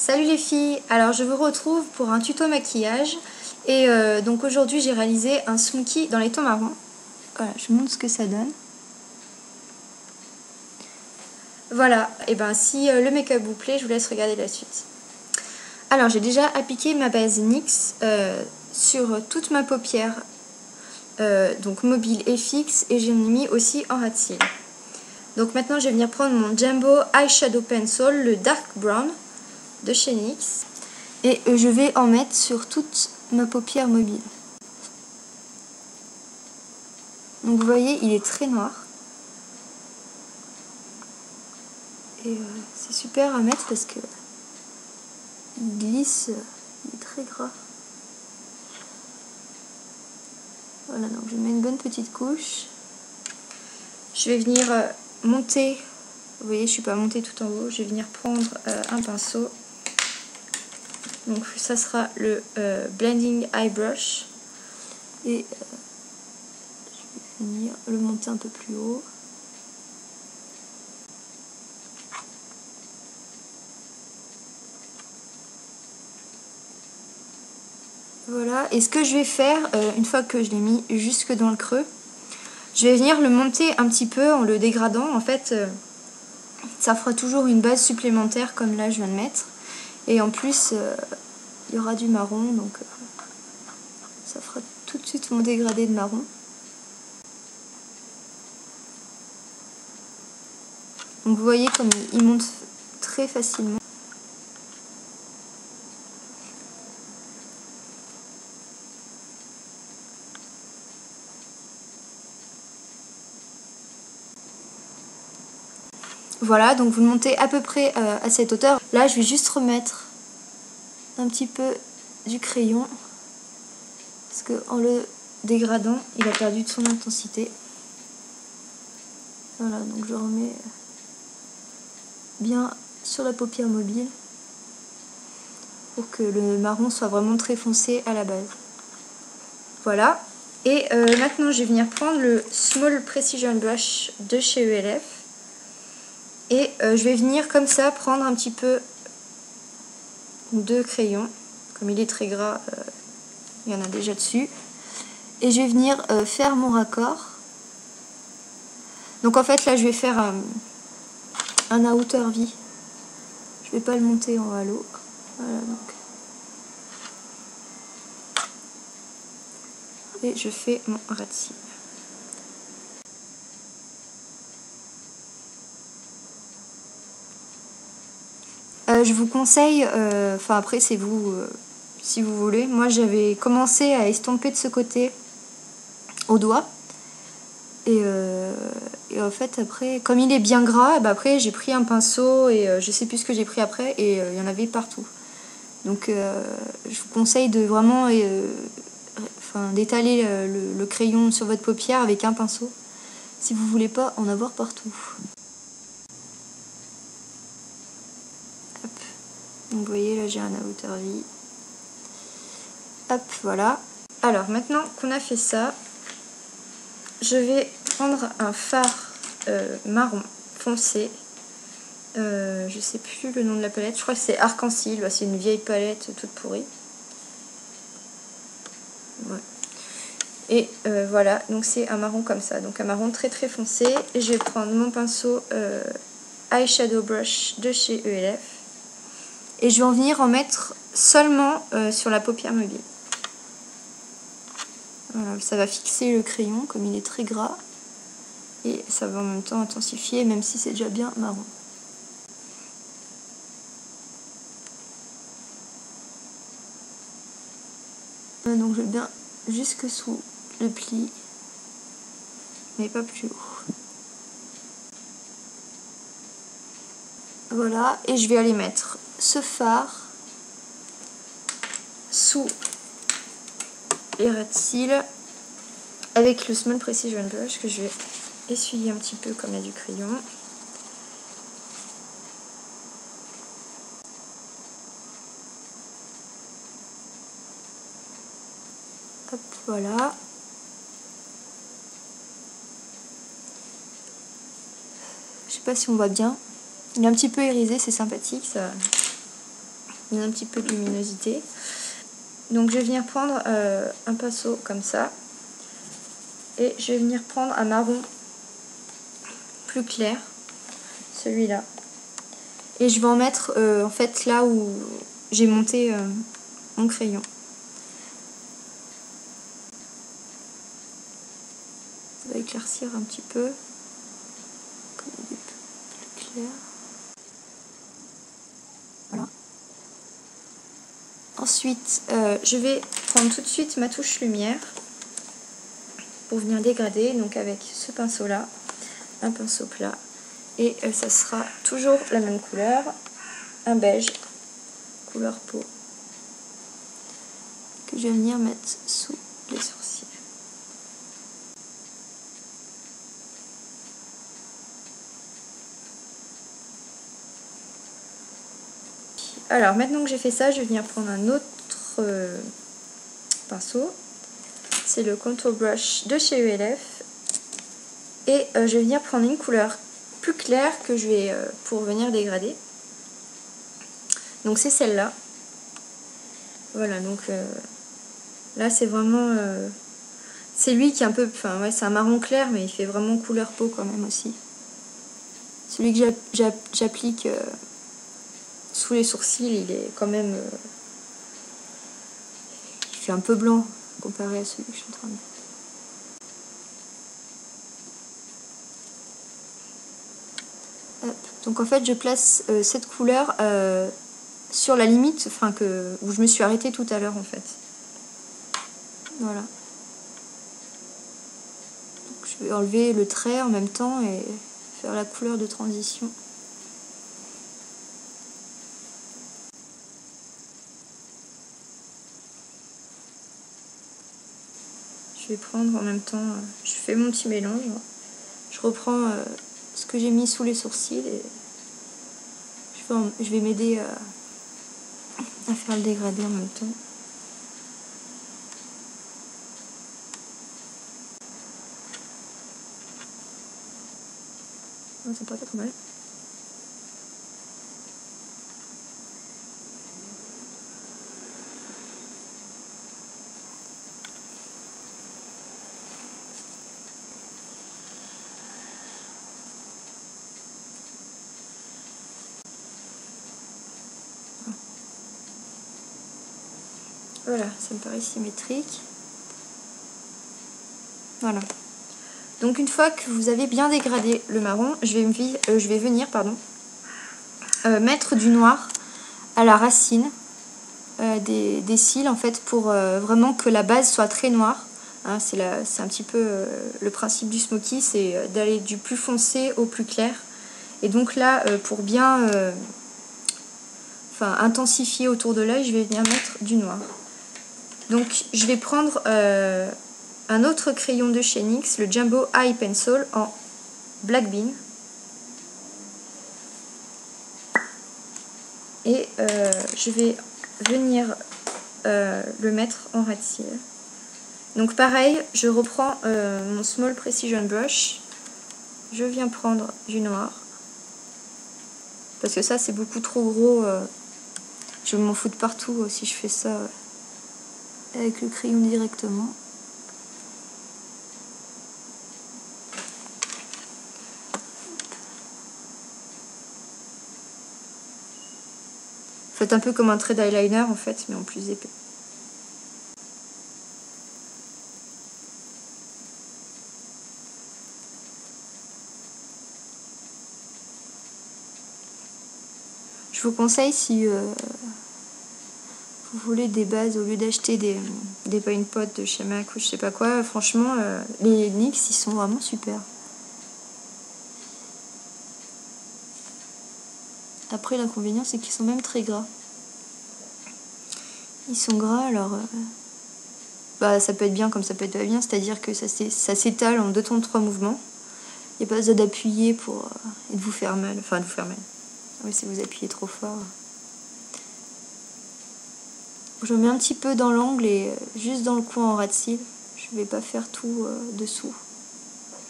Salut les filles, alors je vous retrouve pour un tuto maquillage et donc aujourd'hui j'ai réalisé un smoky dans les tons marrons. Voilà, je vous montre ce que ça donne. Voilà, et ben si le make-up vous plaît, je vous laisse regarder la suite. Alors j'ai déjà appliqué ma base NYX sur toute ma paupière, donc mobile et fixe, et j'ai mis aussi en ras de cils. Donc maintenant je vais venir prendre mon Jumbo Eyeshadow Pencil, le Dark Brown de chez NYX. Et je vais en mettre sur toute ma paupière mobile. Donc vous voyez, il est très noir. Et c'est super à mettre parce que il glisse, il est très gras. Voilà, donc je mets une bonne petite couche. Je vais venir monter, vous voyez, je ne suis pas montée tout en haut. Je vais venir prendre un pinceau. Donc ça sera le Blending Eye Brush. Et je vais venir le monter un peu plus haut. Voilà, et ce que je vais faire, une fois que je l'ai mis jusque dans le creux, je vais venir le monter un petit peu en le dégradant. En fait, ça fera toujours une base supplémentaire comme là je viens de mettre. Et en plus, il y aura du marron, donc ça fera tout de suite mon dégradé de marron. Donc vous voyez comme il monte très facilement. Voilà, donc vous le montez à peu près à cette hauteur. Là, je vais juste remettre un petit peu du crayon. Parce qu'en le dégradant, il a perdu de son intensité. Voilà, donc je remets bien sur la paupière mobile. Pour que le marron soit vraiment très foncé à la base. Voilà. Et maintenant, je vais venir prendre le Small Precision Brush de chez ELF. Et je vais venir comme ça prendre un petit peu de crayon. Comme il est très gras, il y en a déjà dessus. Et je vais venir faire mon raccord. Donc en fait là je vais faire un outer V. Je vais pas le monter en halo. Voilà donc. Et je fais mon ras de cils. Je vous conseille, enfin après c'est vous, si vous voulez. Moi j'avais commencé à estomper de ce côté au doigt. Et en fait après, comme il est bien gras, bah après j'ai pris un pinceau et je sais plus ce que j'ai pris après et il y en avait partout. Donc je vous conseille de vraiment d'étaler le crayon sur votre paupière avec un pinceau si vous voulez pas en avoir partout. Hop. Donc vous voyez là j'ai un outer V. Hop, voilà. Alors maintenant qu'on a fait ça, je vais prendre un fard marron foncé. Je sais plus le nom de la palette. Je crois que c'est Arc-en-Ciel. C'est une vieille palette toute pourrie. Ouais. Et voilà, donc c'est un marron comme ça. Donc un marron très très foncé. Et je vais prendre mon pinceau Eyeshadow Brush de chez ELF. Et je vais en venir en mettre seulement sur la paupière mobile. Voilà, ça va fixer le crayon comme il est très gras. Et ça va en même temps intensifier, même si c'est déjà bien marron. Donc je vais bien jusque sous le pli, mais pas plus haut. Voilà, et je vais aller mettre ce fard sous les ras de cils avec le Small Precision Brush que je vais essuyer un petit peu comme il y a du crayon. Hop, voilà. Je sais pas si on voit bien. Il est un petit peu irisé, c'est sympathique, ça donne un petit peu de luminosité. Donc je vais venir prendre un pinceau comme ça. Et je vais venir prendre un marron plus clair, celui-là. Et je vais en mettre en fait là où j'ai monté mon crayon. Ça va éclaircir un petit peu. Comme il est plus clair. Voilà. Ensuite, je vais prendre tout de suite ma touche lumière pour venir dégrader. Donc avec ce pinceau-là, un pinceau plat. Et ça sera toujours la même couleur, un beige, couleur peau, que je vais venir mettre sous les sourcils. Alors maintenant que j'ai fait ça, je vais venir prendre un autre pinceau. C'est le Contour Brush de chez ULF. Et je vais venir prendre une couleur plus claire que je vais pour venir dégrader. Donc c'est celle-là. Voilà, donc là c'est vraiment... c'est lui qui est un peu... Enfin ouais, c'est un marron clair, mais il fait vraiment couleur peau quand même aussi. Celui que j'applique sous les sourcils, il est quand même... il fait un peu blanc comparé à celui que je suis en train de... Donc en fait je place cette couleur sur la limite où je me suis arrêtée tout à l'heure en fait. Voilà. Donc, je vais enlever le trait en même temps et faire la couleur de transition. Je vais prendre en même temps, je fais mon petit mélange. Je reprends ce que j'ai mis sous les sourcils et je vais m'aider à faire le dégradé en même temps. Ça paraît pas trop mal. Voilà, ça me paraît symétrique. Voilà. Donc une fois que vous avez bien dégradé le marron, je vais venir mettre du noir à la racine des cils en fait pour vraiment que la base soit très noire. Hein, c'est un petit peu le principe du smoky, c'est d'aller du plus foncé au plus clair. Et donc là, pour bien intensifier autour de l'œil, je vais venir mettre du noir. Donc je vais prendre un autre crayon de chez NYX, le Jumbo Eye Pencil en Black Bean. Et je vais venir le mettre en red seal. Donc pareil, je reprends mon Small Precision Brush. Je viens prendre du noir. Parce que ça c'est beaucoup trop gros. Je m'en fous de partout si je fais ça avec le crayon directement. Faites un peu comme un trait d'eyeliner en fait, mais en plus épais. Je vous conseille si vous voulez des bases, au lieu d'acheter des paint pots de chez MAC ou je sais pas quoi, franchement les NYX ils sont vraiment super. Après l'inconvénient c'est qu'ils sont même très gras. Ils sont gras alors ça peut être bien comme ça peut être pas bien, c'est-à-dire que ça s'étale en 2 temps de 3 mouvements. Il n'y a pas besoin d'appuyer et de vous faire mal. Enfin de vous faire mal. Oui, si vous appuyez trop fort. Je mets un petit peu dans l'angle et juste dans le coin en ras de cils. Je vais pas faire tout dessous.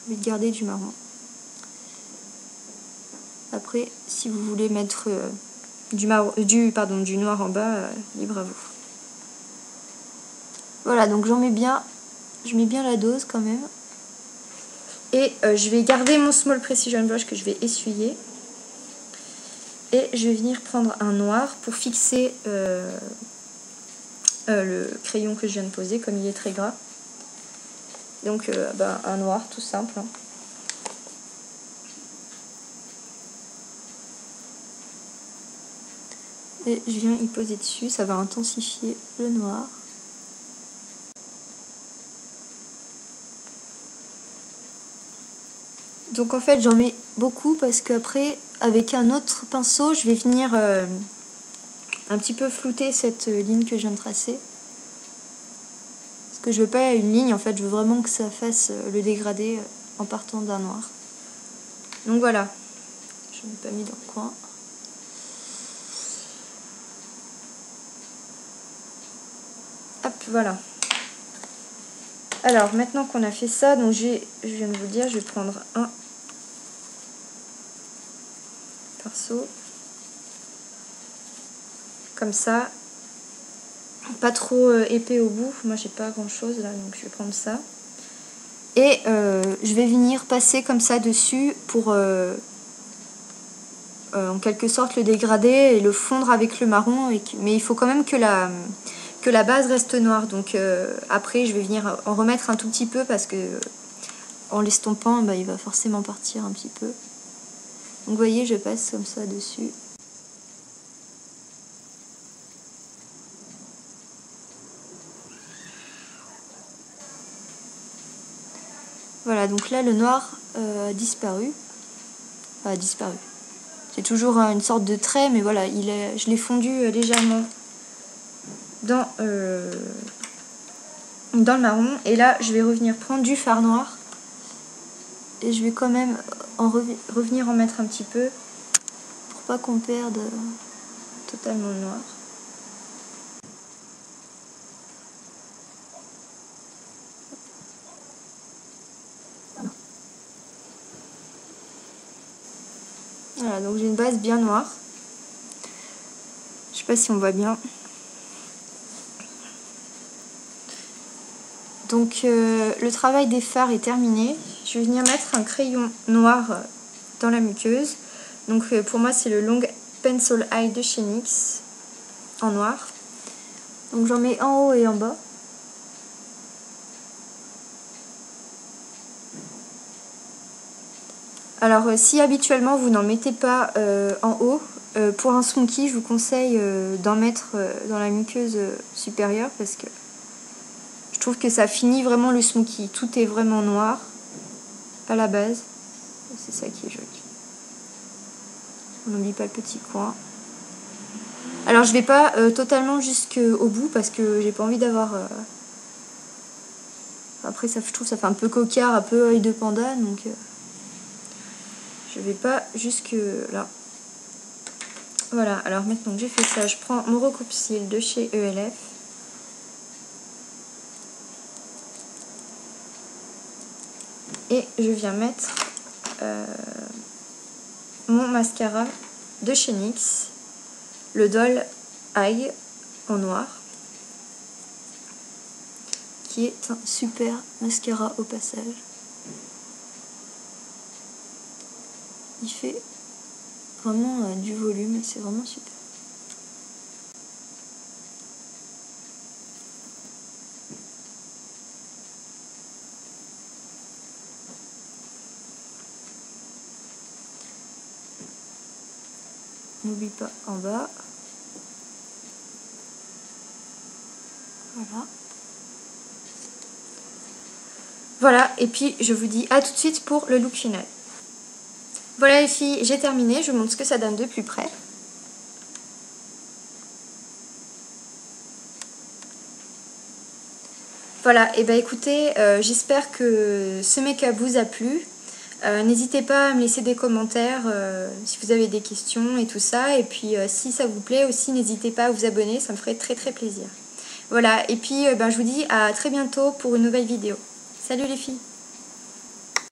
Je vais garder du marron. Après, si vous voulez mettre du noir en bas, libre à vous. Voilà, donc je mets bien la dose quand même. Et je vais garder mon Small Precision Brush que je vais essuyer. Et je vais venir prendre un noir pour fixer le crayon que je viens de poser, comme il est très gras. Donc un noir tout simple. Hein. Et je viens y poser dessus, ça va intensifier le noir. Donc en fait j'en mets beaucoup parce qu'après avec un autre pinceau je vais venir un petit peu flouter cette ligne que je viens de tracer. Parce que je veux pas une ligne, en fait je veux vraiment que ça fasse le dégradé en partant d'un noir. Donc voilà, je ne l'ai pas mis dans le coin. Hop, voilà. Alors maintenant qu'on a fait ça, donc je viens de vous dire, je vais prendre un pinceau comme ça, pas trop épais au bout, moi j'ai pas grand chose là, donc je vais prendre ça et je vais venir passer comme ça dessus pour en quelque sorte le dégrader et le fondre avec le marron, mais il faut quand même que la base reste noire, donc après je vais venir en remettre un tout petit peu parce que en l'estompant il va forcément partir un petit peu. Donc vous voyez, je passe comme ça dessus. Voilà, donc là le noir a disparu. Enfin, a disparu. C'est toujours une sorte de trait, mais voilà, je l'ai fondu légèrement dans le marron. Et là, je vais revenir prendre du fard noir. Et je vais quand même revenir en mettre un petit peu pour pas qu'on perde totalement le noir. Voilà, donc j'ai une base bien noire. Je sais pas si on voit bien. Donc le travail des fards est terminé. Je vais venir mettre un crayon noir dans la muqueuse. Donc pour moi c'est le Long Pencil Eye de chez NYX en noir. Donc j'en mets en haut et en bas. Alors si habituellement vous n'en mettez pas en haut, pour un smoky je vous conseille d'en mettre dans la muqueuse supérieure parce que je trouve que ça finit vraiment le smoky. Tout est vraiment noir à la base. C'est ça qui est joli. On n'oublie pas le petit coin. Alors je vais pas totalement jusqu'au bout parce que j'ai pas envie d'avoir... Après je trouve que ça fait un peu coquard, un peu œil de panda, donc je vais pas jusque là. Voilà, alors maintenant que j'ai fait ça, je prends mon recoupe-cils de chez ELF. Et je viens mettre mon mascara de chez NYX, le Doll Eye en noir, qui est un super mascara au passage. Il fait vraiment du volume et c'est vraiment super. N'oublie pas en bas. Voilà. Voilà, et puis je vous dis à tout de suite pour le look final. Voilà les filles, j'ai terminé, je vous montre ce que ça donne de plus près. Voilà, et bah écoutez, j'espère que ce make-up vous a plu. N'hésitez pas à me laisser des commentaires si vous avez des questions et tout ça. Et puis si ça vous plaît aussi, n'hésitez pas à vous abonner, ça me ferait très très plaisir. Voilà, et puis je vous dis à très bientôt pour une nouvelle vidéo. Salut les filles!